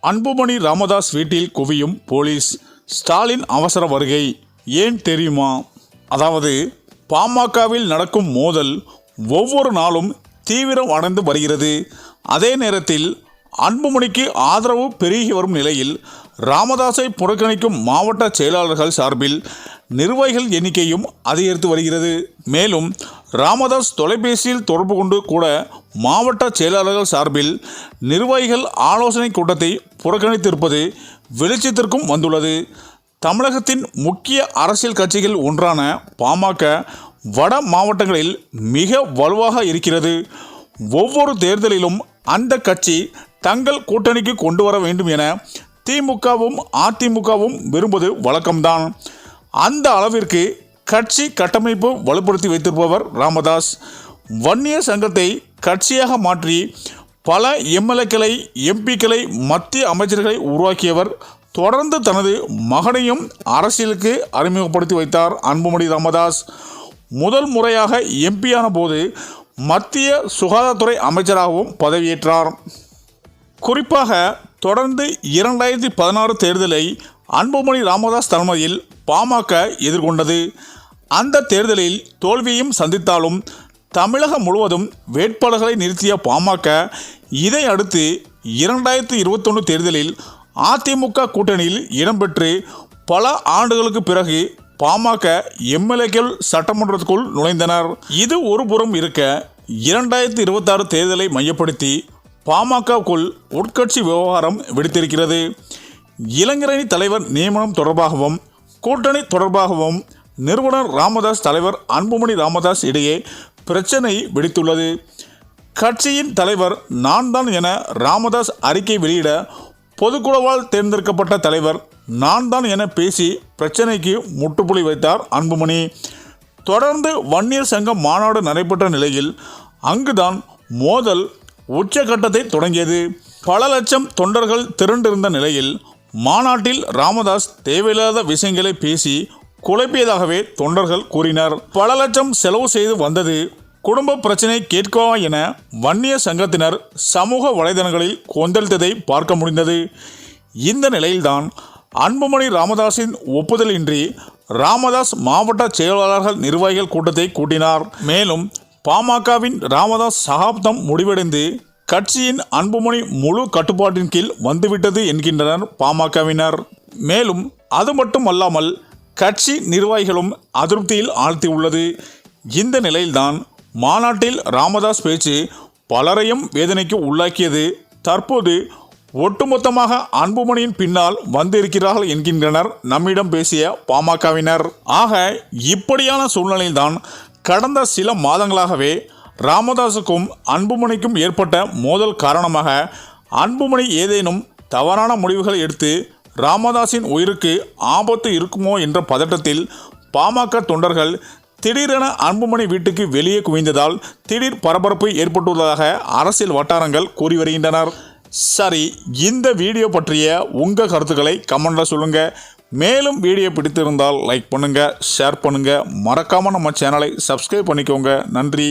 அன்புமணி ராமதாஸ் வீட்டில் குவியும் போலீஸ். ஸ்டாலின் அவசர வருகை. ஏன் தெரியுமா? அதாவது பாமகவில் நடக்கும் மோதல் ஒவ்வொரு நாளும் தீவிரம் அடைந்து வருகிறது. அதே நேரத்தில் அன்புமணிக்கு ஆதரவு பெருகி வரும் நிலையில் ராமதாஸை புறக்கணிக்கும் மாவட்ட செயலாளர்கள் சார்பில் நிர்வாகிகள் எண்ணிக்கையும் அதிகரித்து வருகிறது. மேலும் ராமதாஸ் தொலைபேசியில் தொடர்பு கொண்டு கூட மாவட்ட செயலாளர்கள் சார்பில் நிர்வாகிகள் ஆலோசனை கூட்டத்தை புறக்கணித்திருப்பது வெளிச்சத்திற்கும் வந்துள்ளது. தமிழகத்தின் முக்கிய அரசியல் கட்சிகள் ஒன்றான பாமக வட மாவட்டங்களில் மிக வலுவாக இருக்கிறது. ஒவ்வொரு தேர்தலிலும் அந்த கட்சி தங்கள் கூட்டணிக்கு கொண்டு வர வேண்டும் என திமுகவும் அதிமுகவும் விரும்புவது வழக்கம்தான். அந்த அளவிற்கு கட்சி கட்டமைப்பு வலுப்படுத்தி வைத்திருப்பவர் ராமதாஸ். வன்னியர் சங்கத்தை கட்சியாக மாற்றி பல எம்எல்ஏக்களை எம்பிக்களை மத்திய அமைச்சர்களை உருவாக்கியவர். தொடர்ந்து தனது மகனையும் அரசியலுக்கு அறிமுகப்படுத்தி வைத்தார் அன்புமணி ராமதாஸ். முதல் முறையாக எம்பியான போது மத்திய சுகாதாரத்துறை அமைச்சராகவும் பதவியேற்றார். குறிப்பாக தொடர்ந்து 2016 தேர்தலை அன்புமணி ராமதாஸ் தலைமையில் பாமக எதிர்கொண்டது. அந்த தேர்தலில் தோல்வியும் சந்தித்தாலும் தமிழகம் முழுவதும் வேட்பாளர்களை நிறுத்திய பாமக இதை அடுத்து 2021 தேர்தலில் அதிமுக கூட்டணியில் இடம்பெற்று பல ஆண்டுகளுக்கு பிறகு பாமக எம்எல்ஏக்கள் சட்டமன்றத்துக்குள் நுழைந்தனர். இது ஒரு புறம் இருக்க 2026 தேர்தலை மையப்படுத்தி பாமகவுக்குள் உட்கட்சி விவகாரம் வெடித்திருக்கிறது. இளைஞரணி தலைவர் நியமனம் தொடர்பாகவும் கூட்டணி தொடர்பாகவும் நிறுவனர் ராமதாஸ் தலைவர் அன்புமணி ராமதாஸ் இடையே பிரச்சனை வெடித்துள்ளது. கட்சியின் தலைவர் நான் தான் என ராமதாஸ் அறிக்கை வெளியிட பொதுக்குழுவால் தேர்ந்தெடுக்கப்பட்ட தலைவர் நான் தான் என பேசி பிரச்சனைக்கு முற்றுப்புள்ளி வைத்தார் அன்புமணி. தொடர்ந்து வன்னியர் சங்க மாநாடு நடைபெற்ற நிலையில் அங்குதான் மோதல் உச்சகட்டத்தை தொடங்கியது. பல லட்சம் தொண்டர்கள் திரண்டிருந்த நிலையில் மாநாட்டில் ராமதாஸ் தேவையில்லாத விஷயங்களை பேசி குழப்பியதாகவே தொண்டர்கள் கூறினர். பல லட்சம் செலவு செய்து வந்தது குடும்ப பிரச்சனை கேட்கவா என வன்னியர் சங்கத்தினர் சமூக வலைதளங்களில் கொந்தளித்ததை பார்க்க முடிந்தது. இந்த நிலையில்தான் அன்புமணி ராமதாஸின் ஒப்புதலின்றி ராமதாஸ் மாவட்ட செயலாளர்கள் நிர்வாகிகள் கூட்டத்தை கூட்டினார். மேலும் பாமகவின் ராமதாஸ் சகாப்தம் முடிவடைந்து கட்சியின் அன்புமணி முழு கட்டுப்பாட்டின் கீழ் வந்துவிட்டது என்கின்றனர் பாமகவினர். மேலும் அது மட்டுமல்லாமல் கட்சி நிர்வாகிகளும் அதிருப்தியில் ஆழ்த்தியுள்ளது. இந்த நிலையில்தான் மாநாட்டில் ராமதாஸ் பேச்சு பலரையும் வேதனைக்கு உள்ளாக்கியது. தற்போது ஒட்டுமொத்தமாக அன்புமணியின் பின்னால் வந்திருக்கிறார்கள் என்கின்றனர் நம்மிடம் பேசிய பாமகவினர். ஆக இப்படியான சூழ்நிலையில்தான் கடந்த சில மாதங்களாகவே ராமதாஸுக்கும் அன்புமணிக்கும் ஏற்பட்ட மோதல் காரணமாக அன்புமணி ஏதேனும் தவறான முடிவுகளை எடுத்து ராமதாஸின் உயிருக்கு ஆபத்து இருக்குமோ என்ற பதட்டத்தில் பாமக தொண்டர்கள் திடீரென அன்புமணி வீட்டுக்கு வெளியே குவிந்ததால் திடீர் பரபரப்பு ஏற்பட்டுள்ளதாக அரசியல் வட்டாரங்கள் கூறி வருகின்றனர். சரி, இந்த வீடியோ பற்றிய உங்கள் கருத்துக்களை கமெண்ட்டில் சொல்லுங்கள். மேலும் வீடியோ பிடித்திருந்தால் லைக் பண்ணுங்கள், ஷேர் பண்ணுங்கள். மறக்காமல் நம்ம சேனலை சப்ஸ்கிரைப் பண்ணிக்கோங்க. நன்றி.